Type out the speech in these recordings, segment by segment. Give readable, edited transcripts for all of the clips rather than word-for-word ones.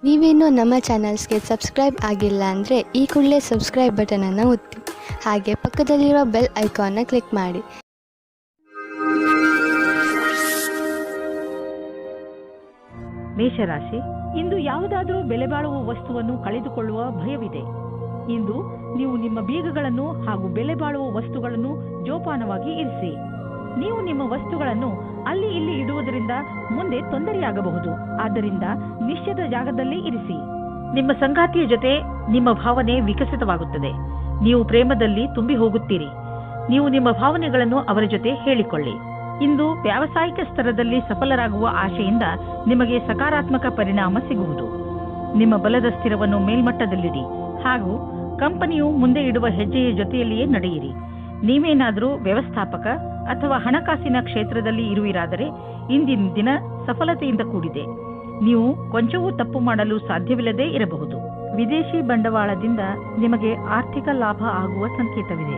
ನೀವೇನೂ ನಮ್ಮ ಚಾನಲ್ಸ್ಗೆ ಸಬ್ಸ್ಕ್ರೈಬ್ ಆಗಿಲ್ಲ ಅಂದರೆ ಈ ಕೂಡಲೇ ಸಬ್ಸ್ಕ್ರೈಬ್ ಬಟನನ್ನು ಒತ್ತಿ ಹಾಗೆ ಪಕ್ಕದಲ್ಲಿರುವ ಬೆಲ್ ಐಕಾನ್ನ ಕ್ಲಿಕ್ ಮಾಡಿ. ಮೇಷರಾಶಿ, ಇಂದು ಯಾವುದಾದರೂ ಬೆಲೆ ಬಾಳುವ ವಸ್ತುವನ್ನು ಕಳೆದುಕೊಳ್ಳುವ ಭಯವಿದೆ. ಇಂದು ನೀವು ನಿಮ್ಮ ಬೀಗಗಳನ್ನು ಹಾಗೂ ಬೆಲೆ ಬಾಳುವ ವಸ್ತುಗಳನ್ನು ಜೋಪಾನವಾಗಿ ಇರಿಸಿ. ನೀವು ನಿಮ್ಮ ವಸ್ತುಗಳನ್ನು ಅಲ್ಲಿ ಇಲ್ಲಿ ಇಡುವುದರಿಂದ ಮುಂದೆ ತೊಂದರೆಯಾಗಬಹುದು. ಆದ್ದರಿಂದ ನಿಶ್ಚಿತ ಜಾಗದಲ್ಲಿ ಇರಿಸಿ. ನಿಮ್ಮ ಸಂಗಾತಿಯ ಜೊತೆ ನಿಮ್ಮ ಭಾವನೆ ವಿಕಸಿತವಾಗುತ್ತದೆ. ನೀವು ಪ್ರೇಮದಲ್ಲಿ ತುಂಬಿ ಹೋಗುತ್ತೀರಿ. ನೀವು ನಿಮ್ಮ ಭಾವನೆಗಳನ್ನು ಅವರ ಜೊತೆ ಹೇಳಿಕೊಳ್ಳಿ. ಇಂದು ವ್ಯಾವಸಾಯಿಕ ಸ್ತರದಲ್ಲಿ ಸಫಲರಾಗುವ ಆಶೆಯಿಂದ ನಿಮಗೆ ಸಕಾರಾತ್ಮಕ ಪರಿಣಾಮ ಸಿಗುವುದು. ನಿಮ್ಮ ಬಲದ ಸ್ಥಿರವನ್ನು ಮೇಲ್ಮಟ್ಟದಲ್ಲಿಡಿ ಹಾಗೂ ಕಂಪನಿಯು ಮುಂದೆ ಇಡುವ ಹೆಜ್ಜೆಯ ಜೊತೆಯಲ್ಲಿಯೇ ನಡೆಯಿರಿ. ನೀವೇನಾದರೂ ವ್ಯವಸ್ಥಾಪಕ ಅಥವಾ ಹಣಕಾಸಿನ ಕ್ಷೇತ್ರದಲ್ಲಿ ಇರುವಿರಾದರೆ ಇಂದಿನ ದಿನ ಸಫಲತೆಯಿಂದ ಕೂಡಿದೆ. ನೀವು ಕೊಂಚವೂ ತಪ್ಪು ಮಾಡಲು ಸಾಧ್ಯವಿಲ್ಲದೆ ಇರಬಹುದು. ವಿದೇಶಿ ಬಂಡವಾಳದಿಂದ ನಿಮಗೆ ಆರ್ಥಿಕ ಲಾಭ ಆಗುವ ಸಂಕೇತವಿದೆ.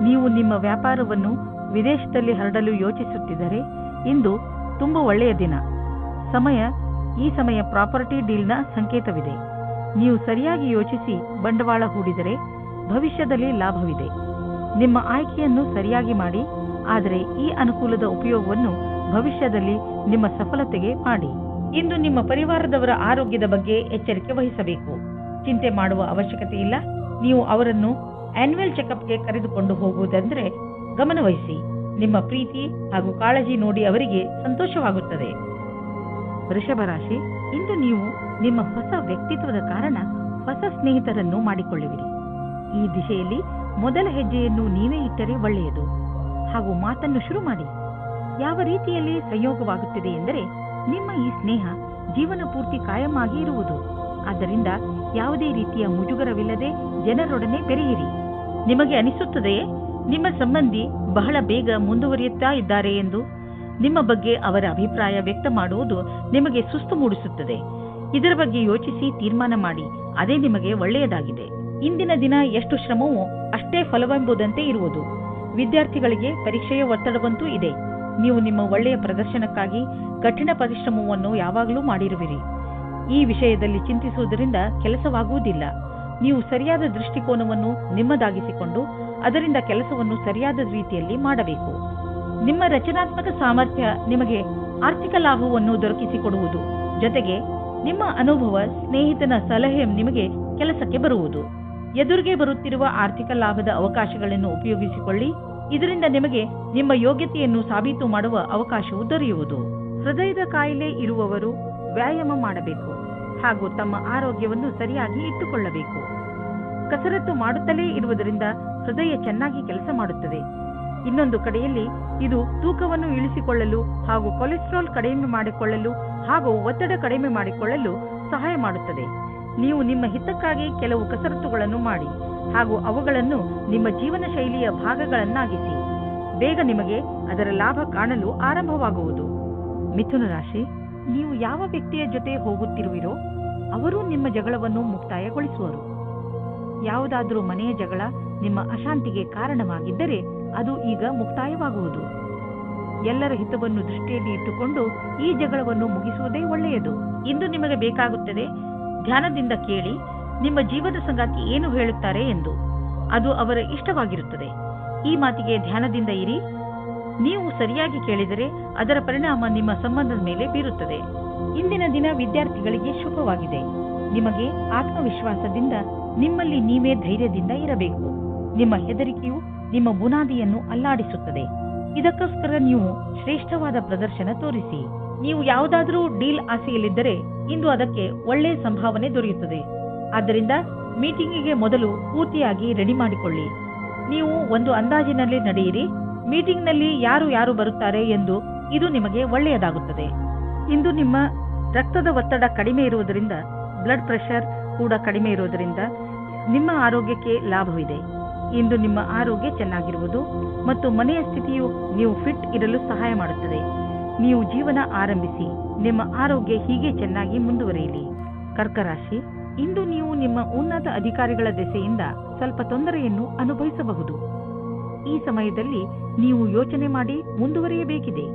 ನೀವು ನಿಮ್ಮ ವ್ಯಾಪಾರವನ್ನು ವಿದೇಶದಲ್ಲಿ ಹರಡಲು ಯೋಚಿಸುತ್ತಿದ್ದರೆ ಇಂದು ತುಂಬ ಒಳ್ಳೆಯ ದಿನ. ಈ ಸಮಯ ಪ್ರಾಪರ್ಟಿ ಡೀಲ್ನ ಸಂಕೇತವಿದೆ. ನೀವು ಸರಿಯಾಗಿ ಯೋಚಿಸಿ ಬಂಡವಾಳ ಹೂಡಿದರೆ ಭವಿಷ್ಯದಲ್ಲಿ ಲಾಭವಿದೆ. ನಿಮ್ಮ ಆಯ್ಕೆಯನ್ನು ಸರಿಯಾಗಿ ಮಾಡಿ, ಆದರೆ ಈ ಅನುಕೂಲದ ಉಪಯೋಗವನ್ನು ಭವಿಷ್ಯದಲ್ಲಿ ನಿಮ್ಮ ಸಫಲತೆಗೆ ಮಾಡಿ. ಇಂದು ನಿಮ್ಮ ಪರಿವಾರದವರ ಆರೋಗ್ಯದ ಬಗ್ಗೆ ಎಚ್ಚರಿಕೆ ವಹಿಸಬೇಕು. ಚಿಂತೆ ಮಾಡುವ ಅವಶ್ಯಕತೆ ಇಲ್ಲ. ನೀವು ಅವರನ್ನು ಆನ್ಯುವಲ್ ಚೆಕಪ್ಗೆ ಕರೆದುಕೊಂಡು ಹೋಗುವುದೆಂದರೆ ಗಮನವಹಿಸಿ. ನಿಮ್ಮ ಪ್ರೀತಿ ಹಾಗೂ ಕಾಳಜಿ ನೋಡಿ ಅವರಿಗೆ ಸಂತೋಷವಾಗುತ್ತದೆ. ವೃಷಭ ರಾಶಿ, ಇಂದು ನೀವು ನಿಮ್ಮ ಹೊಸ ವ್ಯಕ್ತಿತ್ವದ ಕಾರಣ ಹೊಸ ಸ್ನೇಹಿತರನ್ನು ಮಾಡಿಕೊಳ್ಳುವಿರಿ. ಈ ದಿಶೆಯಲ್ಲಿ ಮೊದಲ ಹೆಜ್ಜೆಯನ್ನು ನೀವೇ ಇಟ್ಟರೆ ಒಳ್ಳೆಯದು. ಹಾಗೂ ಮಾತನ್ನು ಶುರು ಮಾಡಿ. ಯಾವ ರೀತಿಯಲ್ಲಿ ಸಂಯೋಗವಾಗುತ್ತದೆ ಎಂದರೆ ನಿಮ್ಮ ಈ ಸ್ನೇಹ ಜೀವನ ಪೂರ್ತಿ ಕಾಯಂ ಆಗಿ ಇರುವುದು. ಆದ್ದರಿಂದ ಯಾವುದೇ ರೀತಿಯ ಮುಜುಗರವಿಲ್ಲದೆ ಜನರೊಡನೆ ಬೆರೆಯಿರಿ. ನಿಮಗೆ ಅನಿಸುತ್ತದೆಯೇ ನಿಮ್ಮ ಸಂಬಂಧಿ ಬಹಳ ಬೇಗ ಮುಂದುವರಿಯುತ್ತಾ ಇದ್ದಾರೆ ಎಂದು? ನಿಮ್ಮ ಬಗ್ಗೆ ಅವರ ಅಭಿಪ್ರಾಯ ವ್ಯಕ್ತ ಮಾಡುವುದು ನಿಮಗೆ ಸುಸ್ತು ಮೂಡಿಸುತ್ತದೆ. ಇದರ ಬಗ್ಗೆ ಯೋಚಿಸಿ ತೀರ್ಮಾನ ಮಾಡಿ. ಅದೇ ನಿಮಗೆ ಒಳ್ಳೆಯದಾಗಿದೆ. ಇಂದಿನ ದಿನ ಎಷ್ಟು ಶ್ರಮವೋ ಅಷ್ಟೇ ಫಲವೆಂಬುದಂತೆ ಇರುವುದು. ವಿದ್ಯಾರ್ಥಿಗಳಿಗೆ ಪರೀಕ್ಷೆಯ ಒತ್ತಡವಂತೂ ಇದೆ. ನೀವು ನಿಮ್ಮ ಒಳ್ಳೆಯ ಪ್ರದರ್ಶನಕ್ಕಾಗಿ ಕಠಿಣ ಪರಿಶ್ರಮವನ್ನು ಯಾವಾಗಲೂ ಮಾಡಿರುವಿರಿ. ಈ ವಿಷಯದಲ್ಲಿ ಚಿಂತಿಸುವುದರಿಂದ ಕೆಲಸವಾಗುವುದಿಲ್ಲ. ನೀವು ಸರಿಯಾದ ದೃಷ್ಟಿಕೋನವನ್ನು ನಿಮ್ಮದಾಗಿಸಿಕೊಂಡು ಅದರಿಂದ ಕೆಲಸವನ್ನು ಸರಿಯಾದ ರೀತಿಯಲ್ಲಿ ಮಾಡಬೇಕು. ನಿಮ್ಮ ರಚನಾತ್ಮಕ ಸಾಮರ್ಥ್ಯ ನಿಮಗೆ ಆರ್ಥಿಕ ಲಾಭವನ್ನು ದೊರಕಿಸಿಕೊಡುವುದು. ಜೊತೆಗೆ ನಿಮ್ಮ ಅನುಭವ, ಸ್ನೇಹಿತನ ಸಲಹೆ ನಿಮಗೆ ಕೆಲಸಕ್ಕೆ ಬರುವುದು. ಎದುರಿಗೆ ಬರುತ್ತಿರುವ ಆರ್ಥಿಕ ಲಾಭದ ಅವಕಾಶಗಳನ್ನು ಉಪಯೋಗಿಸಿಕೊಳ್ಳಿ. ಇದರಿಂದ ನಿಮಗೆ ನಿಮ್ಮ ಯೋಗ್ಯತೆಯನ್ನು ಸಾಬೀತು ಮಾಡುವ ಅವಕಾಶವು ದೊರೆಯುವುದು. ಹೃದಯದ ಕಾಯಿಲೆ ಇರುವವರು ವ್ಯಾಯಾಮ ಮಾಡಬೇಕು ಹಾಗೂ ತಮ್ಮ ಆರೋಗ್ಯವನ್ನು ಸರಿಯಾಗಿ ಇಟ್ಟುಕೊಳ್ಳಬೇಕು. ಕಸರತ್ತು ಮಾಡುತ್ತಲೇ ಇರುವುದರಿಂದ ಹೃದಯ ಚೆನ್ನಾಗಿ ಕೆಲಸ ಮಾಡುತ್ತದೆ. ಇನ್ನೊಂದು ಕಡೆಯಲ್ಲಿ ಇದು ತೂಕವನ್ನು ಇಳಿಸಿಕೊಳ್ಳಲು ಹಾಗೂ ಕೊಲೆಸ್ಟ್ರಾಲ್ ಕಡಿಮೆ ಮಾಡಿಕೊಳ್ಳಲು ಹಾಗೂ ಒತ್ತಡ ಕಡಿಮೆ ಮಾಡಿಕೊಳ್ಳಲು ಸಹಾಯ ಮಾಡುತ್ತದೆ. ನೀವು ನಿಮ್ಮ ಹಿತಕ್ಕಾಗಿ ಕೆಲವು ಕಸರತ್ತುಗಳನ್ನು ಮಾಡಿ ಹಾಗೂ ಅವುಗಳನ್ನು ನಿಮ್ಮ ಜೀವನ ಶೈಲಿಯ ಭಾಗಗಳನ್ನಾಗಿಸಿ. ಬೇಗ ನಿಮಗೆ ಅದರ ಲಾಭ ಕಾಣಲು ಆರಂಭವಾಗುವುದು. ಮಿಥುನ ರಾಶಿ, ನೀವು ಯಾವ ವ್ಯಕ್ತಿಯ ಜೊತೆ ಹೋಗುತ್ತಿರುವಿರೋ ಅವರು ನಿಮ್ಮ ಜಗಳವನ್ನು ಮುಕ್ತಾಯಗೊಳಿಸುವರು. ಯಾವುದಾದರೂ ಮನೆಯ ಜಗಳ ನಿಮ್ಮ ಅಶಾಂತಿಗೆ ಕಾರಣವಾಗಿದ್ದರೆ ಅದು ಈಗ ಮುಕ್ತಾಯವಾಗುವುದು. ಎಲ್ಲರ ಹಿತವನ್ನು ದೃಷ್ಟಿಯಲ್ಲಿ ಇಟ್ಟುಕೊಂಡು ಈ ಜಗಳವನ್ನು ಮುಗಿಸುವುದೇ ಒಳ್ಳೆಯದು. ಇಂದು ನಿಮಗೆ ಬೇಕಾಗುತ್ತದೆ ಧ್ಯಾನದಿಂದ ಕೇಳಿ ನಿಮ್ಮ ಜೀವನ ಸಂಗಾತಿ ಏನು ಹೇಳುತ್ತಾರೆ ಎಂದು. ಅದು ಅವರ ಇಷ್ಟವಾಗಿರುತ್ತದೆ. ಈ ಮಾತಿಗೆ ಧ್ಯಾನದಿಂದ ಇರಿ. ನೀವು ಸರಿಯಾಗಿ ಕೇಳಿದರೆ ಅದರ ಪರಿಣಾಮ ನಿಮ್ಮ ಸಂಬಂಧದ ಮೇಲೆ ಬೀರುತ್ತದೆ. ಇಂದಿನ ದಿನ ವಿದ್ಯಾರ್ಥಿಗಳಿಗೆ ಶುಭವಾಗಿದೆ. ನಿಮಗೆ ಆತ್ಮವಿಶ್ವಾಸದಿಂದ ನಿಮ್ಮಲ್ಲಿ ನೀವೇ ಧೈರ್ಯದಿಂದ ಇರಬೇಕು. ನಿಮ್ಮ ಹೆದರಿಕೆಯು ನಿಮ್ಮ ಬುನಾದಿಯನ್ನು ಅಲ್ಲಾಡಿಸುತ್ತದೆ. ಇದಕ್ಕೋಸ್ಕರ ನೀವು ಶ್ರೇಷ್ಠವಾದ ಪ್ರದರ್ಶನ ತೋರಿಸಿ. ನೀವು ಯಾವುದಾದರೂ ಡೀಲ್ ಆಸೆಯಲ್ಲಿದ್ದರೆ ಇಂದು ಅದಕ್ಕೆ ಒಳ್ಳೆಯ ಸಂಭಾವನೆ ದೊರೆಯುತ್ತದೆ. ಆದ್ದರಿಂದ ಮೀಟಿಂಗಿಗೆ ಮೊದಲು ಪೂರ್ತಿಯಾಗಿ ರೆಡಿ ಮಾಡಿಕೊಳ್ಳಿ. ನೀವು ಒಂದು ಅಂದಾಜಿನಲ್ಲಿ ನಡೆಯಿರಿ. ಮೀಟಿಂಗ್ನಲ್ಲಿ ಯಾರು ಬರುತ್ತಾರೆ ಎಂದು ಇದು ನಿಮಗೆ ಒಳ್ಳೆಯದಾಗುತ್ತದೆ. ಇಂದು ನಿಮ್ಮ ರಕ್ತದ ಒತ್ತಡ ಕಡಿಮೆ ಇರುವುದರಿಂದ, ಬ್ಲಡ್ ಪ್ರೆಷರ್ ಕೂಡ ಕಡಿಮೆ ಇರುವುದರಿಂದ ನಿಮ್ಮ ಆರೋಗ್ಯಕ್ಕೆ ಲಾಭವಿದೆ. ಇಂದು ನಿಮ್ಮ ಆರೋಗ್ಯ ಚೆನ್ನಾಗಿರುವುದು ಮತ್ತು ಮನೆಯ ಸ್ಥಿತಿಯು ನೀವು ಫಿಟ್ ಇರಲು ಸಹಾಯ ಮಾಡುತ್ತದೆ. ನೀವು ಜೀವನ ಆರಂಭಿಸಿ. ನಿಮ್ಮ ಆರೋಗ್ಯ ಹೀಗೆ ಚೆನ್ನಾಗಿ ಮುಂದುವರಿಯಲಿ. ಕರ್ಕರಾಶಿ, ಇಂದು ನೀವು ನಿಮ್ಮ ಉನ್ನತ ಅಧಿಕಾರಿಗಳ ದೆಸೆಯಿಂದ ಸ್ವಲ್ಪ ತೊಂದರೆಯನ್ನು ಅನುಭವಿಸಬಹುದು. ಈ ಸಮಯದಲ್ಲಿ ನೀವು ಯೋಚನೆ ಮಾಡಿ ಮುಂದುವರಿಯಬೇಕಿದೆ.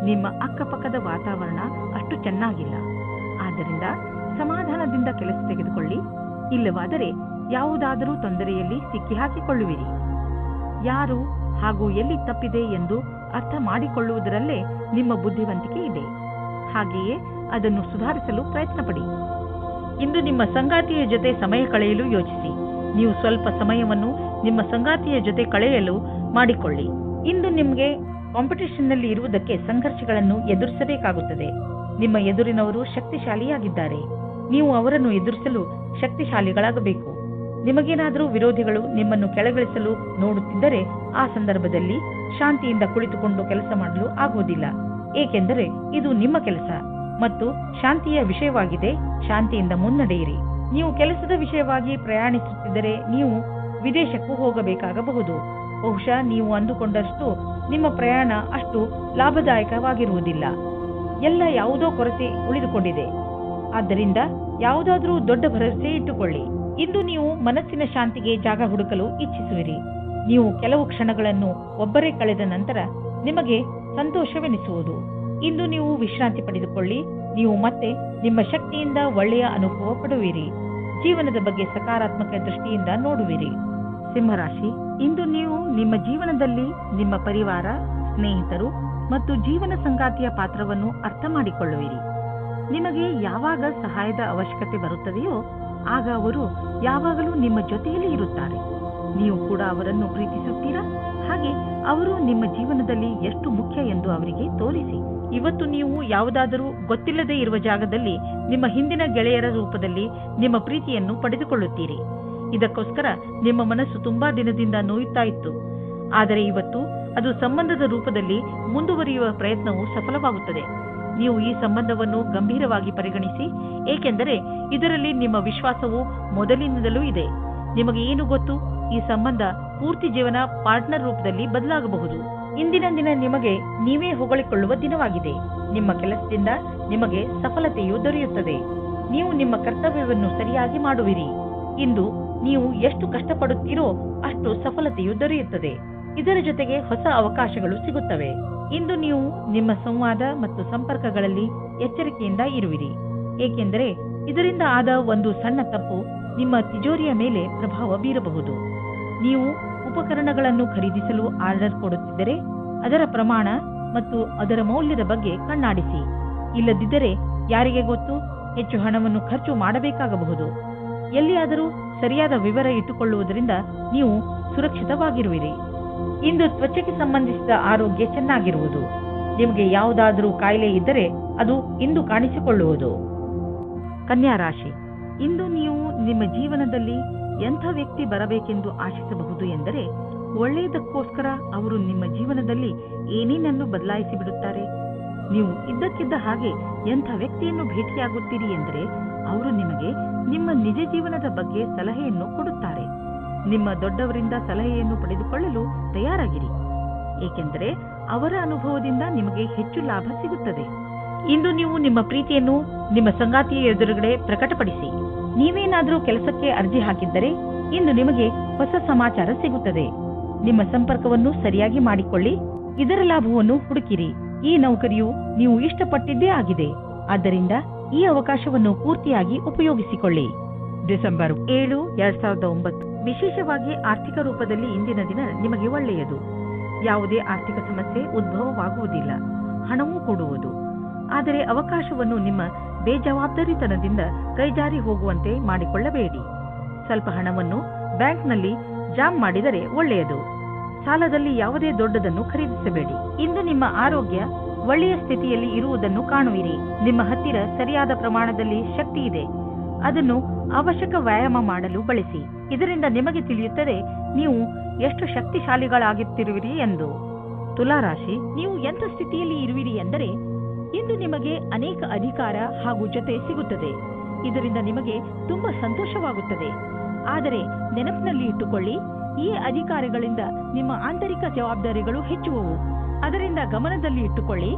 ನಿಮ್ಮ ಅಕ್ಕಪಕ್ಕದ ವಾತಾವರಣ ಅಷ್ಟು ಚೆನ್ನಾಗಿಲ್ಲ. ಆದ್ದರಿಂದ ಸಮಾಜ ಉತ್ಸಾಹದಿಂದ ಕೆಲಸ ತೆಗೆದುಕೊಳ್ಳಿ, ಇಲ್ಲವಾದರೆ ಯಾವುದಾದರೂ ತೊಂದರೆಯಲ್ಲಿ ಸಿಕ್ಕಿಹಾಕಿಕೊಳ್ಳುವಿರಿ. ಯಾರು ಹಾಗೂ ಎಲ್ಲಿ ತಪ್ಪಿದೆ ಎಂದು ಅರ್ಥ ಮಾಡಿಕೊಳ್ಳುವುದರಲ್ಲೇ ನಿಮ್ಮ ಬುದ್ಧಿವಂತಿಕೆ ಇದೆ. ಹಾಗೆಯೇ ಅದನ್ನು ಸುಧಾರಿಸಲು ಪ್ರಯತ್ನಪಡಿ. ಇಂದು ನಿಮ್ಮ ಸಂಗಾತಿಯ ಜೊತೆ ಸಮಯ ಕಳೆಯಲು ಯೋಚಿಸಿ. ನೀವು ಸ್ವಲ್ಪ ಸಮಯವನ್ನು ನಿಮ್ಮ ಸಂಗಾತಿಯ ಜೊತೆ ಕಳೆಯಲು ಮಾಡಿಕೊಳ್ಳಿ. ಇಂದು ನಿಮಗೆ ಕಾಂಪಿಟೇಷನ್ನಲ್ಲಿ ಇರುವುದಕ್ಕೆ ಸಂಘರ್ಷಗಳನ್ನು ಎದುರಿಸಬೇಕಾಗುತ್ತದೆ. ನಿಮ್ಮ ಎದುರಿನವರು ಶಕ್ತಿಶಾಲಿಯಾಗಿದ್ದಾರೆ. ನೀವು ಅವರನ್ನು ಎದುರಿಸಲು ಶಕ್ತಿಶಾಲಿಗಳಾಗಬೇಕು. ನಿಮಗೇನಾದರೂ ವಿರೋಧಿಗಳು ನಿಮ್ಮನ್ನು ಕೆಳಗಿಳಿಸಲು ನೋಡುತ್ತಿದ್ದರೆ ಆ ಸಂದರ್ಭದಲ್ಲಿ ಶಾಂತಿಯಿಂದ ಕುಳಿತುಕೊಂಡು ಕೆಲಸ ಮಾಡಲು ಆಗುವುದಿಲ್ಲ. ಏಕೆಂದರೆ ಇದು ನಿಮ್ಮ ಕೆಲಸ ಮತ್ತು ಶಾಂತಿಯ ವಿಷಯವಾಗಿದೆ. ಶಾಂತಿಯಿಂದ ಮುನ್ನಡೆಯಿರಿ. ನೀವು ಕೆಲಸದ ವಿಷಯವಾಗಿ ಪ್ರಯಾಣಿಸುತ್ತಿದ್ದರೆ ನೀವು ವಿದೇಶಕ್ಕೂ ಹೋಗಬೇಕಾಗಬಹುದು. ಬಹುಶಃ ನೀವು ಅಂದುಕೊಂಡಷ್ಟು ನಿಮ್ಮ ಪ್ರಯಾಣ ಅಷ್ಟು ಲಾಭದಾಯಕವಾಗಿರುವುದಿಲ್ಲ. ಎಲ್ಲ ಯಾವುದೋ ಕೊರತೆ ಉಳಿದುಕೊಂಡಿದೆ. ಆದ್ದರಿಂದ ಯಾವುದಾದರೂ ದೊಡ್ಡ ಭರವಸೆ ಇಟ್ಟುಕೊಳ್ಳಿ. ಇಂದು ನೀವು ಮನಸ್ಸಿನ ಶಾಂತಿಗೆ ಜಾಗ ಹುಡುಕಲು ಇಚ್ಛಿಸುವಿರಿ. ನೀವು ಕೆಲವು ಕ್ಷಣಗಳನ್ನು ಒಬ್ಬರೇ ಕಳೆದ ನಂತರ ನಿಮಗೆ ಸಂತೋಷವೆನಿಸುವುದು. ಇಂದು ನೀವು ವಿಶ್ರಾಂತಿ ಪಡೆದುಕೊಳ್ಳಿ. ನೀವು ಮತ್ತೆ ನಿಮ್ಮ ಶಕ್ತಿಯಿಂದ ಒಳ್ಳೆಯ ಅನುಭವ ಪಡುವಿರಿ. ಜೀವನದ ಬಗ್ಗೆ ಸಕಾರಾತ್ಮಕ ದೃಷ್ಟಿಯಿಂದ ನೋಡುವಿರಿ. ಸಿಂಹರಾಶಿ, ಇಂದು ನೀವು ನಿಮ್ಮ ಜೀವನದಲ್ಲಿ ನಿಮ್ಮ ಪರಿವಾರ, ಸ್ನೇಹಿತರು ಮತ್ತು ಜೀವನ ಸಂಗಾತಿಯ ಪಾತ್ರವನ್ನು ಅರ್ಥ ಮಾಡಿಕೊಳ್ಳುವಿರಿ. ನಿಮಗೆ ಯಾವಾಗ ಸಹಾಯದ ಅವಶ್ಯಕತೆ ಬರುತ್ತದೆಯೋ ಆಗ ಅವರು ಯಾವಾಗಲೂ ನಿಮ್ಮ ಜೊತೆಯಲ್ಲಿ ಇರುತ್ತಾರೆ. ನೀವು ಕೂಡ ಅವರನ್ನು ಪ್ರೀತಿಸುತ್ತೀರಾ? ಹಾಗೆ ಅವರು ನಿಮ್ಮ ಜೀವನದಲ್ಲಿ ಎಷ್ಟು ಮುಖ್ಯ ಎಂದು ಅವರಿಗೆ ತೋರಿಸಿ. ಇವತ್ತು ನೀವು ಯಾವುದಾದರೂ ಗೊತ್ತಿಲ್ಲದೆ ಇರುವ ಜಾಗದಲ್ಲಿ ನಿಮ್ಮ ಹಿಂದಿನ ಗೆಳೆಯರ ರೂಪದಲ್ಲಿ ನಿಮ್ಮ ಪ್ರೀತಿಯನ್ನು ಪಡೆದುಕೊಳ್ಳುತ್ತೀರಿ. ಇದಕ್ಕೋಸ್ಕರ ನಿಮ್ಮ ಮನಸ್ಸು ತುಂಬಾ ದಿನದಿಂದ ನೋಯುತ್ತಾ ಇತ್ತು. ಆದರೆ ಇವತ್ತು ಅದು ಸಂಬಂಧದ ರೂಪದಲ್ಲಿ ಮುಂದುವರಿಯುವ ಪ್ರಯತ್ನವು ಸಫಲವಾಗುತ್ತದೆ. ನೀವು ಈ ಸಂಬಂಧವನ್ನು ಗಂಭೀರವಾಗಿ ಪರಿಗಣಿಸಿ, ಏಕೆಂದರೆ ಇದರಲ್ಲಿ ನಿಮ್ಮ ವಿಶ್ವಾಸವು ಮೊದಲಿನಿಂದಲೂ ಇದೆ. ನಿಮಗೆ ಏನು ಗೊತ್ತು, ಈ ಸಂಬಂಧ ಪೂರ್ತಿ ಜೀವನ ಪಾರ್ಟ್ನರ್ ರೂಪದಲ್ಲಿ ಬದಲಾಗಬಹುದು. ಇಂದಿನ ದಿನ ನಿಮಗೆ ನೀವೇ ಹೊಗಳಿಕೊಳ್ಳುವ ದಿನವಾಗಿದೆ. ನಿಮ್ಮ ಕೆಲಸದಿಂದ ನಿಮಗೆ ಸಫಲತೆಯು ದೊರೆಯುತ್ತದೆ. ನೀವು ನಿಮ್ಮ ಕರ್ತವ್ಯವನ್ನು ಸರಿಯಾಗಿ ಮಾಡುವಿರಿ. ಇಂದು ನೀವು ಎಷ್ಟು ಕಷ್ಟಪಡುತ್ತೀರೋ ಅಷ್ಟು ಸಫಲತೆಯು ದೊರೆಯುತ್ತದೆ. ಇದರ ಜೊತೆಗೆ ಹೊಸ ಅವಕಾಶಗಳು ಸಿಗುತ್ತವೆ. ಇಂದು ನೀವು ನಿಮ್ಮ ಸಂವಾದ ಮತ್ತು ಸಂಪರ್ಕಗಳಲ್ಲಿ ಎಚ್ಚರಿಕೆಯಿಂದ ಇರುವಿರಿ. ಏಕೆಂದರೆ ಇದರಿಂದ ಆದ ಒಂದು ಸಣ್ಣ ತಪ್ಪು ನಿಮ್ಮ ತಿಜೋರಿಯ ಮೇಲೆ ಪ್ರಭಾವ ಬೀರಬಹುದು. ನೀವು ಉಪಕರಣಗಳನ್ನು ಖರೀದಿಸಲು ಆರ್ಡರ್ ಕೊಡುತ್ತಿದ್ದರೆ ಅದರ ಪ್ರಮಾಣ ಮತ್ತು ಅದರ ಮೌಲ್ಯದ ಬಗ್ಗೆ ಕಣ್ಣಾಡಿಸಿ. ಇಲ್ಲದಿದ್ದರೆ ಯಾರಿಗೆ ಗೊತ್ತು, ಹೆಚ್ಚು ಹಣವನ್ನು ಖರ್ಚು ಮಾಡಬೇಕಾಗಬಹುದು. ಎಲ್ಲಿಯಾದರೂ ಸರಿಯಾದ ವಿವರ ಇಟ್ಟುಕೊಳ್ಳುವುದರಿಂದ ನೀವು ಸುರಕ್ಷಿತವಾಗಿರುವಿರಿ. ಇಂದು ತ್ವಚೆಗೆ ಸಂಬಂಧಿಸಿದ ಆರೋಗ್ಯ ಚೆನ್ನಾಗಿರುವುದು. ನಿಮಗೆ ಯಾವುದಾದರೂ ಕಾಯಿಲೆ ಇದ್ದರೆ ಅದು ಇಂದು ಕಾಣಿಸಿಕೊಳ್ಳುವುದು. ಕನ್ಯಾ ರಾಶಿ, ಇಂದು ನೀವು ನಿಮ್ಮ ಜೀವನದಲ್ಲಿ ಎಂಥ ವ್ಯಕ್ತಿ ಬರಬೇಕೆಂದು ಆಶಿಸಬಹುದು ಎಂದರೆ, ಒಳ್ಳೆಯದಕ್ಕೋಸ್ಕರ ಅವರು ನಿಮ್ಮ ಜೀವನದಲ್ಲಿ ಏನೇನನ್ನು ಬದಲಾಯಿಸಿ ಬಿಡುತ್ತಾರೆ. ನೀವು ಇದ್ದಕ್ಕಿದ್ದ ಹಾಗೆ ಎಂಥ ವ್ಯಕ್ತಿಯನ್ನು ಭೇಟಿಯಾಗುತ್ತೀರಿ ಎಂದರೆ ಅವರು ನಿಮಗೆ ನಿಮ್ಮ ನಿಜ ಜೀವನದ ಬಗ್ಗೆ ಸಲಹೆಯನ್ನು ಕೊಡುತ್ತಾರೆ. ನಿಮ್ಮ ದೊಡ್ಡವರಿಂದ ಸಲಹೆಯನ್ನು ಪಡೆದುಕೊಳ್ಳಲು ತಯಾರಾಗಿರಿ, ಏಕೆಂದರೆ ಅವರ ಅನುಭವದಿಂದ ನಿಮಗೆ ಹೆಚ್ಚು ಲಾಭ ಸಿಗುತ್ತದೆ. ಇಂದು ನೀವು ನಿಮ್ಮ ಪ್ರೀತಿಯನ್ನು ನಿಮ್ಮ ಸಂಗಾತಿಯ ಎದುರುಗಡೆ ಪ್ರಕಟಪಡಿಸಿ. ನೀವೇನಾದರೂ ಕೆಲಸಕ್ಕೆ ಅರ್ಜಿ ಹಾಕಿದ್ದರೆ ಇಂದು ನಿಮಗೆ ಹೊಸ ಸಮಾಚಾರ ಸಿಗುತ್ತದೆ. ನಿಮ್ಮ ಸಂಪರ್ಕವನ್ನು ಸರಿಯಾಗಿ ಮಾಡಿಕೊಳ್ಳಿ. ಇದರ ಲಾಭವನ್ನು ಹುಡುಕಿರಿ. ಈ ನೌಕರಿಯು ನೀವು ಇಷ್ಟಪಟ್ಟಿದ್ದೇ ಆಗಿದೆ. ಆದ್ದರಿಂದ ಈ ಅವಕಾಶವನ್ನು ಪೂರ್ತಿಯಾಗಿ ಉಪಯೋಗಿಸಿಕೊಳ್ಳಿ. ಡಿಸೆಂಬರ್ 7, 2009 ವಿಶೇಷವಾಗಿ ಆರ್ಥಿಕ ರೂಪದಲ್ಲಿ ಇಂದಿನ ದಿನ ನಿಮಗೆ ಒಳ್ಳೆಯದು. ಯಾವುದೇ ಆರ್ಥಿಕ ಸಮಸ್ಯೆ ಉದ್ಭವವಾಗುವುದಿಲ್ಲ. ಹಣವೂ ಕೊಡುವುದು. ಆದರೆ ಅವಕಾಶವನ್ನು ನಿಮ್ಮ ಬೇಜವಾಬ್ದಾರಿತನದಿಂದ ಕೈಜಾರಿ ಹೋಗುವಂತೆ ಮಾಡಿಕೊಳ್ಳಬೇಡಿ. ಸ್ವಲ್ಪ ಹಣವನ್ನು ಬ್ಯಾಂಕ್ನಲ್ಲಿ ಜಾಮ್ ಮಾಡಿದರೆ ಒಳ್ಳೆಯದು. ಸಾಲದಲ್ಲಿ ಯಾವುದೇ ದೊಡ್ಡದನ್ನು ಖರೀದಿಸಬೇಡಿ. ಇಂದು ನಿಮ್ಮ ಆರೋಗ್ಯ ಒಳ್ಳೆಯ ಸ್ಥಿತಿಯಲ್ಲಿ ಇರುವುದನ್ನು ಕಾಣುವಿರಿ. ನಿಮ್ಮ ಹತ್ತಿರ ಸರಿಯಾದ ಪ್ರಮಾಣದಲ್ಲಿ ಶಕ್ತಿ ಇದೆ. ಅದನ್ನು ಅವಶ್ಯಕ ವ್ಯಾಯಾಮ ಮಾಡಲು ಬಳಸಿ. ಇದರಿಂದ ನಿಮಗೆ ತಿಳಿಯುತ್ತದೆ ನೀವು ಎಷ್ಟು ಶಕ್ತಿಶಾಲಿಗಳಾಗುತ್ತಿರುವಿರಿ ಎಂದು. ತುಲಾರಾಶಿ, ನೀವು ಎಂಥ ಸ್ಥಿತಿಯಲ್ಲಿ ಇರುವಿರಿ ಎಂದರೆ ಇಂದು ನಿಮಗೆ ಅನೇಕ ಅಧಿಕಾರ ಹಾಗೂ ಜೊತೆ ಸಿಗುತ್ತದೆ. ಇದರಿಂದ ನಿಮಗೆ ತುಂಬಾ ಸಂತೋಷವಾಗುತ್ತದೆ. ಆದರೆ ನೆನಪಿನಲ್ಲಿ ಇಟ್ಟುಕೊಳ್ಳಿ, ಈ ಅಧಿಕಾರಿಗಳಿಂದ ನಿಮ್ಮ ಆಂತರಿಕ ಜವಾಬ್ದಾರಿಗಳು ಹೆಚ್ಚುವವು. ಅದರಿಂದ ಗಮನದಲ್ಲಿ ಇಟ್ಟುಕೊಳ್ಳಿ.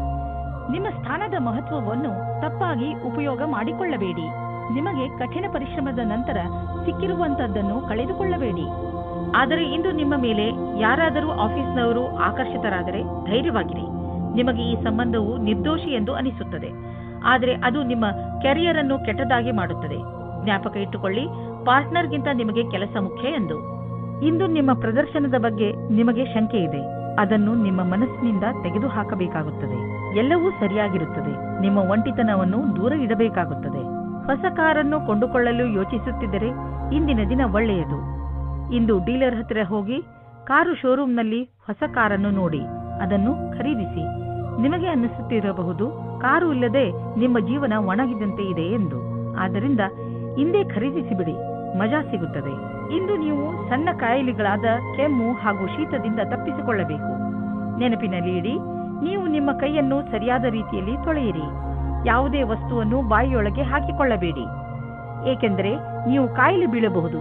ನಿಮ್ಮ ಸ್ಥಾನದ ಮಹತ್ವವನ್ನು ತಪ್ಪಾಗಿ ಉಪಯೋಗ ಮಾಡಿಕೊಳ್ಳಬೇಡಿ. ನಿಮಗೆ ಕಠಿಣ ಪರಿಶ್ರಮದ ನಂತರ ಸಿಕ್ಕಿರುವಂತದ್ದನ್ನು ಕಳೆದುಕೊಳ್ಳಬೇಡಿ. ಆದರೆ ಇಂದು ನಿಮ್ಮ ಮೇಲೆ ಯಾರಾದರೂ ಆಫೀಸ್ನವರು ಆಕರ್ಷಿತರಾದರೆ ಧೈರ್ಯವಾಗಿರಿ. ನಿಮಗೆ ಈ ಸಂಬಂಧವು ನಿರ್ದೋಷಿ ಎಂದು ಅನಿಸುತ್ತದೆ, ಆದರೆ ಅದು ನಿಮ್ಮ ಕೆರಿಯರ್ ಅನ್ನು ಕೆಟ್ಟದಾಗಿ ಮಾಡುತ್ತದೆ. ಜ್ಞಾಪಕ ಇಟ್ಟುಕೊಳ್ಳಿ, ಪಾರ್ಟ್ನರ್ಗಿಂತ ನಿಮಗೆ ಕೆಲಸ ಮುಖ್ಯ ಎಂದು. ಇಂದು ನಿಮ್ಮ ಪ್ರದರ್ಶನದ ಬಗ್ಗೆ ನಿಮಗೆ ಶಂಕೆ ಇದೆ. ಅದನ್ನು ನಿಮ್ಮ ಮನಸ್ಸಿನಿಂದ ತೆಗೆದುಹಾಕಬೇಕಾಗುತ್ತದೆ. ಎಲ್ಲವೂ ಸರಿಯಾಗಿರುತ್ತದೆ. ನಿಮ್ಮ ಒಂಟಿತನವನ್ನು ದೂರ ಇಡಬೇಕಾಗುತ್ತದೆ. ಹೊಸ ಕಾರನ್ನು ಕೊಂಡುಕೊಳ್ಳಲು ಯೋಚಿಸುತ್ತಿದ್ದರೆ ಇಂದಿನ ದಿನ ಒಳ್ಳೆಯದು. ಇಂದು ಡೀಲರ್ ಹತ್ತಿರ ಹೋಗಿ ಕಾರು ಶೋರೂಮ್ನಲ್ಲಿ ಹೊಸ ಕಾರನ್ನು ನೋಡಿ ಅದನ್ನು ಖರೀದಿಸಿ. ನಿಮಗೆ ಅನ್ನಿಸುತ್ತಿರಬಹುದು ಕಾರು ಇಲ್ಲದೆ ನಿಮ್ಮ ಜೀವನ ಒಣಗಿದಂತೆ ಇದೆ ಎಂದು. ಆದ್ದರಿಂದ ಇಂದೇ ಖರೀದಿಸಿಬಿಡಿ, ಮಜಾ ಸಿಗುತ್ತದೆ. ಇಂದು ನೀವು ಸಣ್ಣ ಕಾಯಿಲೆಗಳಾದ ಕೆಮ್ಮು ಹಾಗೂ ಶೀತದಿಂದ ತಪ್ಪಿಸಿಕೊಳ್ಳಬೇಕು. ನೆನಪಿನಲ್ಲಿ ಇಡಿ, ನೀವು ನಿಮ್ಮ ಕೈಯನ್ನು ಸರಿಯಾದ ರೀತಿಯಲ್ಲಿ ತೊಳೆಯಿರಿ. ಯಾವುದೇ ವಸ್ತುವನ್ನು ಬಾಯಿಯೊಳಗೆ ಹಾಕಿಕೊಳ್ಳಬೇಡಿ, ಏಕೆಂದರೆ ನೀವು ಕಾಯಿಲೆ ಬೀಳಬಹುದು.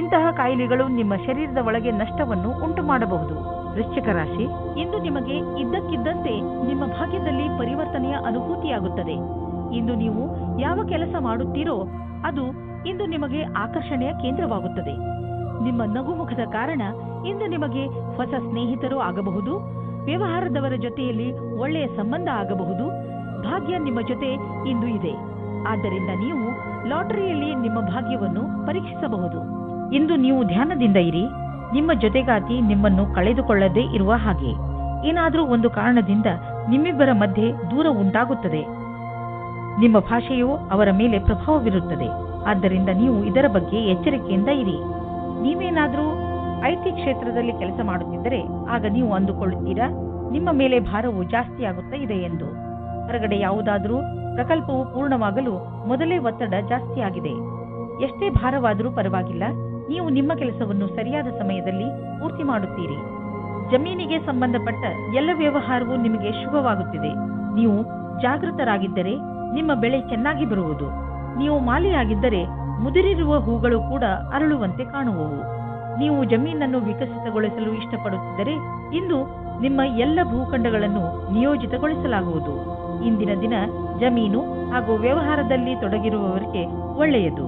ಇಂತಹ ಕಾಯಿಲೆಗಳು ನಿಮ್ಮ ಶರೀರದ ಒಳಗೆ ನಷ್ಟವನ್ನು ಉಂಟು ಮಾಡಬಹುದು. ವೃಶ್ಚಿಕ ರಾಶಿ, ಇಂದು ನಿಮಗೆ ಇದ್ದಕ್ಕಿದ್ದಂತೆ ನಿಮ್ಮ ಭಾಗ್ಯದಲ್ಲಿ ಪರಿವರ್ತನೆಯ ಅನುಭೂತಿಯಾಗುತ್ತದೆ. ಇಂದು ನೀವು ಯಾವ ಕೆಲಸ ಮಾಡುತ್ತೀರೋ ಅದು ಇಂದು ನಿಮಗೆ ಆಕರ್ಷಣೆಯ ಕೇಂದ್ರವಾಗುತ್ತದೆ. ನಿಮ್ಮ ನಗುಮುಖದ ಕಾರಣ ಇಂದು ನಿಮಗೆ ಹೊಸ ಸ್ನೇಹಿತರು ಆಗಬಹುದು. ವ್ಯವಹಾರದವರ ಜೊತೆಯಲ್ಲಿ ಒಳ್ಳೆಯ ಸಂಬಂಧ ಆಗಬಹುದು. ಭಾಗ್ಯ ನಿಮ್ಮ ಜೊತೆ ಇಂದು ಇದೆ. ಆದ್ದರಿಂದ ನೀವು ಲಾಟರಿಯಲ್ಲಿ ನಿಮ್ಮ ಭಾಗ್ಯವನ್ನು ಪರೀಕ್ಷಿಸಬಹುದು. ಇಂದು ನೀವು ಧ್ಯಾನದಿಂದ ಇರಿ. ನಿಮ್ಮ ಜೊತೆಗಾತಿ ನಿಮ್ಮನ್ನು ಕಳೆದುಕೊಳ್ಳದೇ ಇರುವ ಹಾಗೆ. ಏನಾದರೂ ಒಂದು ಕಾರಣದಿಂದ ನಿಮ್ಮಿಬ್ಬರ ಮಧ್ಯೆ ದೂರ ಉಂಟಾಗುತ್ತದೆ. ನಿಮ್ಮ ಭಾಷೆಯು ಅವರ ಮೇಲೆ ಪ್ರಭಾವ ಬೀರುತ್ತದೆ. ಆದ್ದರಿಂದ ನೀವು ಇದರ ಬಗ್ಗೆ ಎಚ್ಚರಿಕೆಯಿಂದ ಇರಿ. ನೀವೇನಾದರೂ ಐಟಿ ಕ್ಷೇತ್ರದಲ್ಲಿ ಕೆಲಸ ಮಾಡುತ್ತಿದ್ದರೆ ಆಗ ನೀವು ಅಂದುಕೊಳ್ಳುತ್ತೀರಾ ನಿಮ್ಮ ಮೇಲೆ ಭಾರವು ಜಾಸ್ತಿ ಆಗುತ್ತಾ ಇದೆ ಎಂದು. ಹೊರಗಡೆ ಯಾವುದಾದರೂ ಪ್ರಕಲ್ಪವು ಪೂರ್ಣವಾಗಲು ಮೊದಲೇ ಒತ್ತಡ ಜಾಸ್ತಿ ಆಗಿದೆ. ಎಷ್ಟೇ ಭಾರವಾದರೂ ಪರವಾಗಿಲ್ಲ, ನೀವು ನಿಮ್ಮ ಕೆಲಸವನ್ನು ಸರಿಯಾದ ಸಮಯದಲ್ಲಿ ಪೂರ್ತಿ ಮಾಡುತ್ತೀರಿ. ಜಮೀನಿಗೆ ಸಂಬಂಧಪಟ್ಟ ಎಲ್ಲ ವ್ಯವಹಾರವೂ ನಿಮಗೆ ಶುಭವಾಗುತ್ತಿದೆ. ನೀವು ಜಾಗೃತರಾಗಿದ್ದರೆ ನಿಮ್ಮ ಬೆಳೆ ಚೆನ್ನಾಗಿ ಬರುವುದು. ನೀವು ಮಾಲಿಯಾಗಿದ್ದರೆ ಮುದುರಿರುವ ಹೂಗಳು ಕೂಡ ಅರಳುವಂತೆ ಕಾಣುವವು. ನೀವು ಜಮೀನನ್ನು ವಿಕಸಿತಗೊಳಿಸಲು ಇಷ್ಟಪಡುತ್ತಿದ್ದರೆ ಇಂದು ನಿಮ್ಮ ಎಲ್ಲ ಭೂಖಂಡಗಳನ್ನು ನಿಯೋಜಿತಗೊಳಿಸಲಾಗುವುದು. ಇಂದಿನ ದಿನ ಜಮೀನು ಹಾಗೂ ವ್ಯವಹಾರದಲ್ಲಿ ತೊಡಗಿರುವವರಿಗೆ ಒಳ್ಳೆಯದು.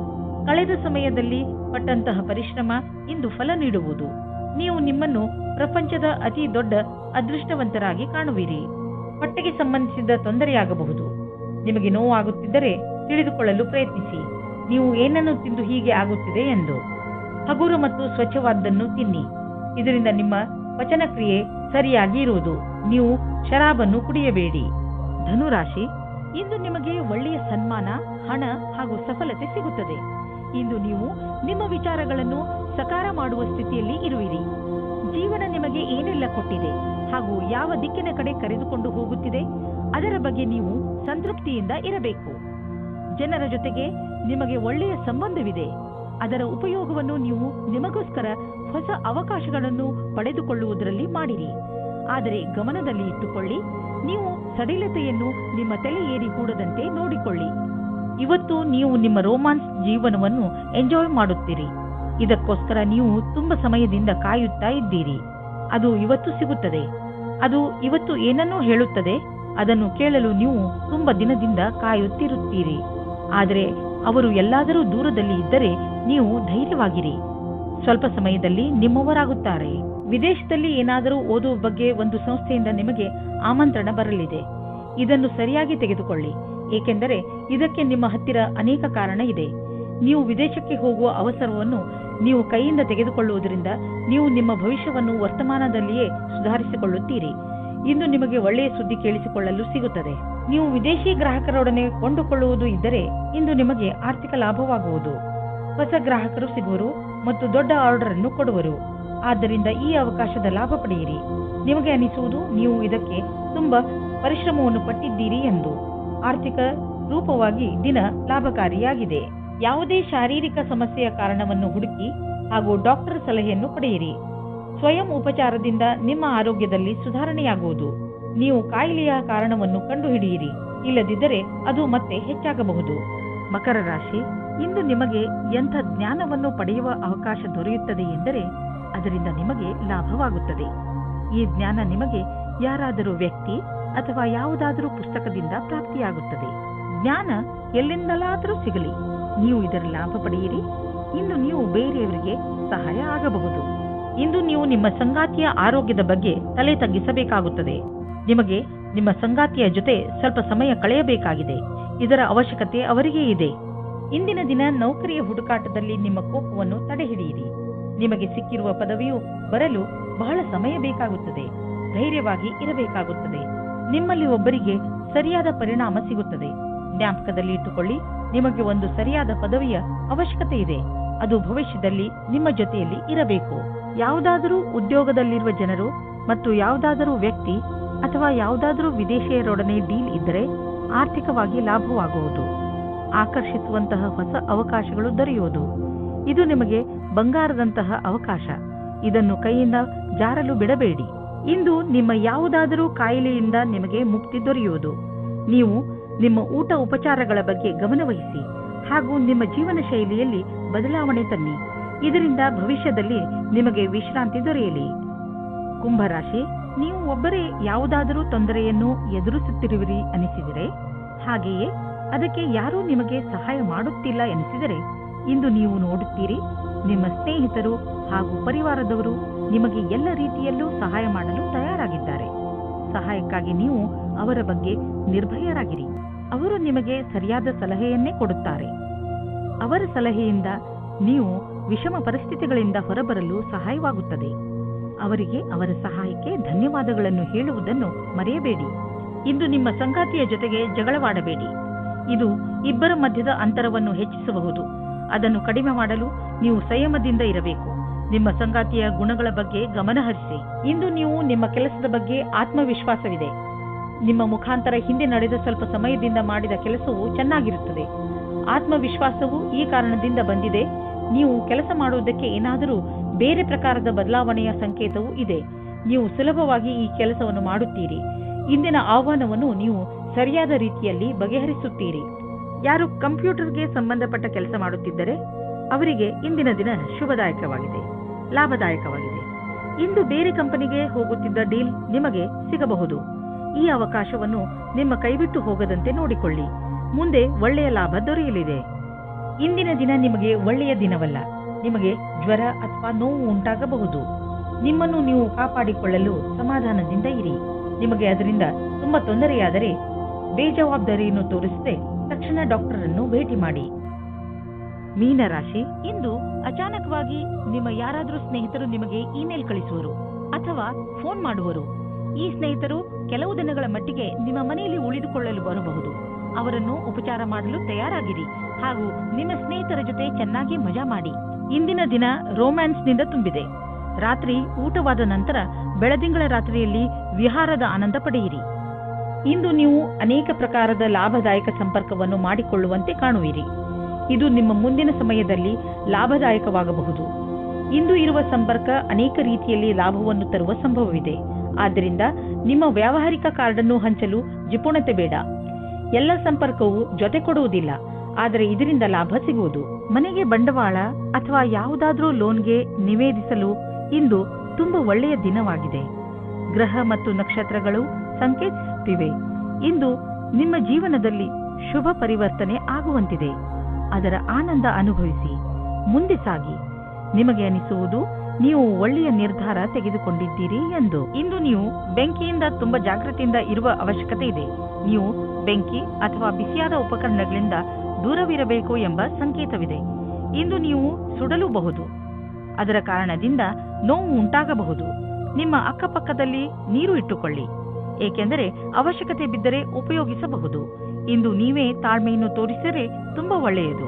ಕಳೆದ ಸಮಯದಲ್ಲಿ ಪಟ್ಟಂತಹ ಪರಿಶ್ರಮ ಇಂದು ಫಲ ನೀಡುವುದು. ನೀವು ನಿಮ್ಮನ್ನು ಪ್ರಪಂಚದ ಅತಿ ದೊಡ್ಡ ಅದೃಷ್ಟವಂತರಾಗಿ ಕಾಣುವಿರಿ. ಹೊಟ್ಟೆಗೆ ಸಂಬಂಧಿಸಿದ ತೊಂದರೆಯಾಗಬಹುದು. ನಿಮಗೆ ನೋವಾಗುತ್ತಿದ್ದರೆ ತಿಳಿದುಕೊಳ್ಳಲು ಪ್ರಯತ್ನಿಸಿ, ನೀವು ಏನನ್ನು ತಿಂದು ಹೀಗೆ ಆಗುತ್ತಿದೆ ಎಂದು. ಹಗುರ ಮತ್ತು ಸ್ವಚ್ಛವಾದ್ದನ್ನು ತಿನ್ನಿ. ಇದರಿಂದ ನಿಮ್ಮ ಪಚನಕ್ರಿಯೆ ಸರಿಯಾಗಿ ಇರುವುದು. ನೀವು ಶರಾಬನ್ನು ಕುಡಿಯಬೇಡಿ. ಧನುರಾಶಿ, ಇಂದು ನಿಮಗೆ ಒಳ್ಳೆಯ ಸನ್ಮಾನ, ಹಣ ಹಾಗೂ ಸಫಲತೆ ಸಿಗುತ್ತದೆ. ಇಂದು ನೀವು ನಿಮ್ಮ ವಿಚಾರಗಳನ್ನು ಸಕಾರ ಮಾಡುವ ಸ್ಥಿತಿಯಲ್ಲಿ ಇರುವಿರಿ. ಜೀವನ ನಿಮಗೆ ಏನೆಲ್ಲ ಕೊಟ್ಟಿದೆ ಹಾಗೂ ಯಾವ ದಿಕ್ಕಿನ ಕಡೆ ಕರೆದುಕೊಂಡು ಹೋಗುತ್ತಿದೆ ಅದರ ಬಗ್ಗೆ ನೀವು ಸಂತೃಪ್ತಿಯಿಂದ ಇರಬೇಕು. ಜನರ ಜೊತೆಗೆ ನಿಮಗೆ ಒಳ್ಳೆಯ ಸಂಬಂಧವಿದೆ. ಅದರ ಉಪಯೋಗವನ್ನು ನೀವು ನಿಮಗೋಸ್ಕರ ಹೊಸ ಅವಕಾಶಗಳನ್ನು ಪಡೆದುಕೊಳ್ಳುವುದರಲ್ಲಿ ಮಾಡಿರಿ. ಆದರೆ ಗಮನದಲ್ಲಿ ಇಟ್ಟುಕೊಳ್ಳಿ, ನೀವು ಸಡಿಲತೆಯನ್ನು ನಿಮ್ಮ ತಲೆ ಏರಿ ಕೂಡದಂತೆ ನೋಡಿಕೊಳ್ಳಿ. ಇವತ್ತು ನೀವು ನಿಮ್ಮ ರೋಮಾನ್ಸ್ ಜೀವನವನ್ನು ಎಂಜಾಯ್ ಮಾಡುತ್ತೀರಿ. ಇದಕ್ಕೋಸ್ಕರ ನೀವು ತುಂಬ ಸಮಯದಿಂದ ಕಾಯುತ್ತಾ ಇದ್ದೀರಿ. ಅದು ಇವತ್ತು ಸಿಗುತ್ತದೆ. ಅದು ಇವತ್ತು ಏನನ್ನೂ ಹೇಳುತ್ತದೆ. ಅದನ್ನು ಕೇಳಲು ನೀವು ತುಂಬ ದಿನದಿಂದ ಕಾಯುತ್ತಿರುತ್ತೀರಿ. ಆದರೆ ಅವರು ಎಲ್ಲಾದರೂ ದೂರದಲ್ಲಿ ಇದ್ದರೆ ನೀವು ಧೈರ್ಯವಾಗಿರಿ. ಸ್ವಲ್ಪ ಸಮಯದಲ್ಲಿ ನಿಮ್ಮವರಾಗುತ್ತಾರೆ. ವಿದೇಶದಲ್ಲಿ ಏನಾದರೂ ಓದುವ ಬಗ್ಗೆ ಒಂದು ಸಂಸ್ಥೆಯಿಂದ ನಿಮಗೆ ಆಮಂತ್ರಣ ಬರಲಿದೆ. ಇದನ್ನು ಸರಿಯಾಗಿ ತೆಗೆದುಕೊಳ್ಳಿ, ಏಕೆಂದರೆ ಇದಕ್ಕೆ ನಿಮ್ಮ ಹತ್ತಿರ ಅನೇಕ ಕಾರಣ ಇದೆ. ನೀವು ವಿದೇಶಕ್ಕೆ ಹೋಗುವ ಅವಸರವನ್ನು ನೀವು ಕೈಯಿಂದ ತೆಗೆದುಕೊಳ್ಳುವುದರಿಂದ ನೀವು ನಿಮ್ಮ ಭವಿಷ್ಯವನ್ನು ವರ್ತಮಾನದಲ್ಲಿಯೇ ಸುಧಾರಿಸಿಕೊಳ್ಳುತ್ತೀರಿ. ಇಂದು ನಿಮಗೆ ಒಳ್ಳೆಯ ಸುದ್ದಿ ಕೇಳಿಸಿಕೊಳ್ಳಲು ಸಿಗುತ್ತದೆ. ನೀವು ವಿದೇಶಿ ಗ್ರಾಹಕರೊಡನೆ ಕೊಂಡುಕೊಳ್ಳುವುದು ಇದ್ದರೆ ಇಂದು ನಿಮಗೆ ಆರ್ಥಿಕ ಲಾಭವಾಗುವುದು. ಹೊಸ ಗ್ರಾಹಕರು ಸಿಗುವರು ಮತ್ತು ದೊಡ್ಡ ಆರ್ಡರ್ ಅನ್ನು ಕೊಡುವರು. ಆದ್ದರಿಂದ ಈ ಅವಕಾಶದ ಲಾಭ ಪಡೆಯಿರಿ. ನಿಮಗೆ ಅನಿಸುವುದು ನೀವು ಇದಕ್ಕೆ ತುಂಬಾ ಪರಿಶ್ರಮವನ್ನು ಪಟ್ಟಿದ್ದೀರಿ ಎಂದು. ಆರ್ಥಿಕ ರೂಪವಾಗಿ ದಿನ ಲಾಭಕಾರಿಯಾಗಿದೆ. ಯಾವುದೇ ಶಾರೀರಿಕ ಸಮಸ್ಯೆಯ ಕಾರಣವನ್ನು ಹುಡುಕಿ ಹಾಗೂ ಡಾಕ್ಟರ್ ಸಲಹೆಯನ್ನು ಪಡೆಯಿರಿ. ಸ್ವಯಂ ಉಪಚಾರದಿಂದ ನಿಮ್ಮ ಆರೋಗ್ಯದಲ್ಲಿ ಸುಧಾರಣೆಯಾಗುವುದು. ನೀವು ಕಾಯಿಲೆಯ ಕಾರಣವನ್ನು ಕಂಡುಹಿಡಿಯಿರಿ, ಇಲ್ಲದಿದ್ದರೆ ಅದು ಮತ್ತೆ ಹೆಚ್ಚಾಗಬಹುದು. ಮಕರ ರಾಶಿ, ಇಂದು ನಿಮಗೆ ಎಂಥ ಜ್ಞಾನವನ್ನು ಪಡೆಯುವ ಅವಕಾಶ ದೊರೆಯುತ್ತದೆ ಎಂದರೆ ಅದರಿಂದ ನಿಮಗೆ ಲಾಭವಾಗುತ್ತದೆ. ಈ ಜ್ಞಾನ ನಿಮಗೆ ಯಾರಾದರೂ ವ್ಯಕ್ತಿ ಅಥವಾ ಯಾವುದಾದರೂ ಪುಸ್ತಕದಿಂದ ಪ್ರಾಪ್ತಿಯಾಗುತ್ತದೆ. ಜ್ಞಾನ ಎಲ್ಲಿಂದಲಾದರೂ ಸಿಗಲಿ, ನೀವು ಇದರ ಲಾಭ ಪಡೆಯಿರಿ. ಇಂದು ನೀವು ಬೇರೆಯವರಿಗೆ ಸಹಾಯ ಆಗಬಹುದು. ಇಂದು ನೀವು ನಿಮ್ಮ ಸಂಗಾತಿಯ ಆರೋಗ್ಯದ ಬಗ್ಗೆ ತಲೆ ತಗ್ಗಿಸಬೇಕಾಗುತ್ತದೆ. ನಿಮಗೆ ನಿಮ್ಮ ಸಂಗಾತಿಯ ಜೊತೆ ಸ್ವಲ್ಪ ಸಮಯ ಕಳೆಯಬೇಕಾಗಿದೆ. ಇದರ ಅವಶ್ಯಕತೆ ಅವರಿಗೆ ಇದೆ. ಇಂದಿನ ದಿನ ನೌಕರಿಯ ಹುಡುಕಾಟದಲ್ಲಿ ನಿಮ್ಮ ಕೋಪವನ್ನು ತಡೆಹಿಡಿಯಿರಿ. ನಿಮಗೆ ಸಿಕ್ಕಿರುವ ಪದವಿಯು ಬರಲು ಬಹಳ ಸಮಯ ಬೇಕಾಗುತ್ತದೆ. ಧೈರ್ಯವಾಗಿ ಇರಬೇಕಾಗುತ್ತದೆ. ನಿಮ್ಮಲ್ಲಿ ಒಬ್ಬರಿಗೆ ಸರಿಯಾದ ಪರಿಣಾಮ ಸಿಗುತ್ತದೆ. ಜ್ಞಾಪಕದಲ್ಲಿ ಇಟ್ಟುಕೊಳ್ಳಿ, ನಿಮಗೆ ಒಂದು ಸರಿಯಾದ ಪದವಿಯ ಅವಶ್ಯಕತೆ ಇದೆ. ಅದು ಭವಿಷ್ಯದಲ್ಲಿ ನಿಮ್ಮ ಜೊತೆಯಲ್ಲಿ ಇರಬೇಕು. ಯಾವುದಾದರೂ ಉದ್ಯೋಗದಲ್ಲಿರುವ ಜನರು ಮತ್ತು ಯಾವುದಾದರೂ ವ್ಯಕ್ತಿ ಅಥವಾ ಯಾವುದಾದರೂ ವಿದೇಶಿಯರೊಡನೆ ಡೀಲ್ ಇದ್ದರೆ ಆರ್ಥಿಕವಾಗಿ ಲಾಭವಾಗುವುದು. ಆಕರ್ಷಿಸುವಂತಹ ಹೊಸ ಅವಕಾಶಗಳು ದೊರೆಯುವುದು. ಇದು ನಿಮಗೆ ಬಂಗಾರದಂತಹ ಅವಕಾಶ. ಇದನ್ನು ಕೈಯಿಂದ ಜಾರಲು ಬಿಡಬೇಡಿ. ಇಂದು ನಿಮ್ಮ ಯಾವುದಾದರೂ ಕಾಯಿಲೆಯಿಂದ ನಿಮಗೆ ಮುಕ್ತಿ ದೊರೆಯುವುದು. ನೀವು ನಿಮ್ಮ ಊಟ ಉಪಚಾರಗಳ ಬಗ್ಗೆ ಗಮನವಹಿಸಿ ಹಾಗೂ ನಿಮ್ಮ ಜೀವನ ಶೈಲಿಯಲ್ಲಿ ಬದಲಾವಣೆ ತನ್ನಿ. ಇದರಿಂದ ಭವಿಷ್ಯದಲ್ಲಿ ನಿಮಗೆ ವಿಶ್ರಾಂತಿ ದೊರೆಯಲಿ. ಕುಂಭರಾಶಿ, ನೀವು ಒಬ್ಬರೇ ಯಾವುದಾದರೂ ತೊಂದರೆಯನ್ನು ಎದುರಿಸುತ್ತಿರುವಿರಿ ಅನಿಸಿದರೆ, ಹಾಗೆಯೇ ಅದಕ್ಕೆ ಯಾರೂ ನಿಮಗೆ ಸಹಾಯ ಮಾಡುತ್ತಿಲ್ಲ ಎನಿಸಿದರೆ, ಇಂದು ನೀವು ನೋಡುತ್ತೀರಿ ನಿಮ್ಮ ಸ್ನೇಹಿತರು ಹಾಗೂ ಪರಿವಾರದವರು ನಿಮಗೆ ಎಲ್ಲ ರೀತಿಯಲ್ಲೂ ಸಹಾಯ ಮಾಡಲು ತಯಾರಾಗಿದ್ದಾರೆ. ಸಹಾಯಕ್ಕಾಗಿ ನೀವು ಅವರ ಬಗ್ಗೆ ನಿರ್ಭಯರಾಗಿರಿ. ಅವರು ನಿಮಗೆ ಸರಿಯಾದ ಸಲಹೆಯನ್ನೇ ಕೊಡುತ್ತಾರೆ. ಅವರ ಸಲಹೆಯಿಂದ ನೀವು ವಿಷಮ ಪರಿಸ್ಥಿತಿಗಳಿಂದ ಹೊರಬರಲು ಸಹಾಯವಾಗುತ್ತದೆ. ಅವರಿಗೆ ಅವರ ಸಹಾಯಕ್ಕೆ ಧನ್ಯವಾದಗಳನ್ನು ಹೇಳುವುದನ್ನು ಮರೆಯಬೇಡಿ. ಇಂದು ನಿಮ್ಮ ಸಂಗಾತಿಯ ಜೊತೆಗೆ ಜಗಳವಾಡಬೇಡಿ. ಇದು ಇಬ್ಬರ ಮಧ್ಯದ ಅಂತರವನ್ನು ಹೆಚ್ಚಿಸಬಹುದು. ಅದನ್ನು ಕಡಿಮೆ ಮಾಡಲು ನೀವು ಸಂಯಮದಿಂದ ಇರಬೇಕು. ನಿಮ್ಮ ಸಂಗಾತಿಯ ಗುಣಗಳ ಬಗ್ಗೆ ಗಮನಹರಿಸಿ. ಇಂದು ನೀವು ನಿಮ್ಮ ಕೆಲಸದ ಬಗ್ಗೆ ಆತ್ಮವಿಶ್ವಾಸವಿದೆ. ನಿಮ್ಮ ಮುಖಾಂತರ ಹಿಂದೆ ನಡೆದ ಸ್ವಲ್ಪ ಸಮಯದಿಂದ ಮಾಡಿದ ಕೆಲಸವು ಚೆನ್ನಾಗಿರುತ್ತದೆ. ಆತ್ಮವಿಶ್ವಾಸವು ಈ ಕಾರಣದಿಂದ ಬಂದಿದೆ. ನೀವು ಕೆಲಸ ಮಾಡುವುದಕ್ಕೆ ಏನಾದರೂ ಬೇರೆ ಪ್ರಕಾರದ ಬದಲಾವಣೆಯ ಸಂಕೇತವೂ ಇದೆ. ನೀವು ಸುಲಭವಾಗಿ ಈ ಕೆಲಸವನ್ನು ಮಾಡುತ್ತೀರಿ. ಇಂದಿನ ಆಹ್ವಾನವನ್ನು ನೀವು ಸರಿಯಾದ ರೀತಿಯಲ್ಲಿ ಬಗೆಹರಿಸುತ್ತೀರಿ. ಯಾರು ಕಂಪ್ಯೂಟರ್ಗೆ ಸಂಬಂಧಪಟ್ಟ ಕೆಲಸ ಮಾಡುತ್ತಿದ್ದರೆ ಅವರಿಗೆ ಇಂದಿನ ದಿನ ಶುಭದಾಯಕವಾಗಿದೆ, ಲಾಭದಾಯಕವಾಗಿದೆ. ಇಂದು ಬೇರೆ ಕಂಪನಿಗೆ ಹೋಗುತ್ತಿದ್ದ ಡೀಲ್ ನಿಮಗೆ ಸಿಗಬಹುದು. ಈ ಅವಕಾಶವನ್ನು ನಿಮ್ಮ ಕೈಬಿಟ್ಟು ಹೋಗದಂತೆ ನೋಡಿಕೊಳ್ಳಿ. ಮುಂದೆ ಒಳ್ಳೆಯ ಲಾಭ ದೊರೆಯಲಿದೆ. ಇಂದಿನ ದಿನ ನಿಮಗೆ ಒಳ್ಳೆಯ ದಿನವಲ್ಲ. ನಿಮಗೆ ಜ್ವರ ಅಥವಾ ನೋವು ಉಂಟಾಗಬಹುದು. ನಿಮ್ಮನ್ನು ನೀವು ಕಾಪಾಡಿಕೊಳ್ಳಲು ಸಮಾಧಾನದಿಂದ ಇರಿ. ನಿಮಗೆ ಅದರಿಂದ ತುಂಬಾ ತೊಂದರೆಯಾದರೆ ಬೇಜವಾಬ್ದಾರಿಯನ್ನು ತೋರಿಸದೆ ತಕ್ಷಣ ಡಾಕ್ಟರ್ ಅನ್ನು ಭೇಟಿ ಮಾಡಿ. ಮೀನರಾಶಿ, ಇಂದು ಅಚಾನಕವಾಗಿ ನಿಮ್ಮ ಯಾರಾದರೂ ಸ್ನೇಹಿತರು ನಿಮಗೆ ಇಮೇಲ್ ಕಳಿಸುವರು ಅಥವಾ ಫೋನ್ ಮಾಡುವರು. ಈ ಸ್ನೇಹಿತರು ಕೆಲವು ದಿನಗಳ ಮಟ್ಟಿಗೆ ನಿಮ್ಮ ಮನೆಯಲ್ಲಿ ಉಳಿದುಕೊಳ್ಳಲು ಬರಬಹುದು. ಅವರನ್ನು ಉಪಚಾರ ಮಾಡಲು ತಯಾರಾಗಿರಿ ಹಾಗೂ ನಿಮ್ಮ ಸ್ನೇಹಿತರ ಜೊತೆ ಚೆನ್ನಾಗಿ ಮಜಾ ಮಾಡಿ. ಇಂದಿನ ದಿನ ರೋಮ್ಯಾನ್ಸ್ನಿಂದ ತುಂಬಿದೆ. ರಾತ್ರಿ ಊಟವಾದ ನಂತರ ಬೆಳದಿಂಗಳ ರಾತ್ರಿಯಲ್ಲಿ ವಿಹಾರದ ಆನಂದ ಪಡೆಯಿರಿ. ಇಂದು ನೀವು ಅನೇಕ ಪ್ರಕಾರದ ಲಾಭದಾಯಕ ಸಂಪರ್ಕವನ್ನು ಮಾಡಿಕೊಳ್ಳುವಂತೆ ಕಾಣುವಿರಿ. ಇದು ನಿಮ್ಮ ಮುಂದಿನ ಸಮಯದಲ್ಲಿ ಲಾಭದಾಯಕವಾಗಬಹುದು. ಇಂದು ಇರುವ ಸಂಪರ್ಕ ಅನೇಕ ರೀತಿಯಲ್ಲಿ ಲಾಭವನ್ನು ತರುವ ಸಂಭವವಿದೆ. ಆದ್ದರಿಂದ ನಿಮ್ಮ ವ್ಯಾವಹಾರಿಕ ಕಾರ್ಡನ್ನು ಹಂಚಲು ಜಿಪುಣತೆ ಬೇಡ. ಎಲ್ಲ ಸಂಪರ್ಕವು ಜೊತೆ ಕೊಡುವುದಿಲ್ಲ, ಆದರೆ ಇದರಿಂದ ಲಾಭ ಸಿಗುವುದು. ಮನೆಗೆ ಬಂಡವಾಳ ಅಥವಾ ಯಾವುದಾದ್ರೂ ಲೋನ್ಗೆ ನಿವೇದಿಸಲು ಇಂದು ತುಂಬಾ ಒಳ್ಳೆಯ ದಿನವಾಗಿದೆ. ಗ್ರಹ ಮತ್ತು ನಕ್ಷತ್ರಗಳು ಸಂಕೇತಿಸುತ್ತಿವೆ. ಇಂದು ನಿಮ್ಮ ಜೀವನದಲ್ಲಿ ಶುಭ ಪರಿವರ್ತನೆ ಆಗುವಂತಿದೆ. ಅದರ ಆನಂದ ಅನುಭವಿಸಿ ಮುಂದೆ ಸಾಗಿ. ನಿಮಗೆ ಅನಿಸುವುದು ನೀವು ಒಳ್ಳೆಯ ನಿರ್ಧಾರ ತೆಗೆದುಕೊಂಡಿದ್ದೀರಿ ಎಂದು. ಇಂದು ನೀವು ಬೆಂಕಿಯಿಂದ ತುಂಬಾ ಜಾಗೃತಿಯಿಂದ ಇರುವ ಅವಶ್ಯಕತೆ ಇದೆ. ನೀವು ಬೆಂಕಿ ಅಥವಾ ಬಿಸಿಯಾದ ಉಪಕರಣಗಳಿಂದ ದೂರವಿರಬೇಕು ಎಂಬ ಸಂಕೇತವಿದೆ. ಇಂದು ನೀವು ಸುಡಲೂಬಹುದು. ಅದರ ಕಾರಣದಿಂದ ನೋವು ಉಂಟಾಗಬಹುದು. ನಿಮ್ಮ ಅಕ್ಕಪಕ್ಕದಲ್ಲಿ ನೀರು ಇಟ್ಟುಕೊಳ್ಳಿ, ಏಕೆಂದರೆ ಅವಶ್ಯಕತೆ ಬಿದ್ದರೆ ಉಪಯೋಗಿಸಬಹುದು. ಇಂದು ನೀವೇ ತಾಳ್ಮೆಯನ್ನು ತೋರಿಸಿದರೆ ತುಂಬಾ ಒಳ್ಳೆಯದು.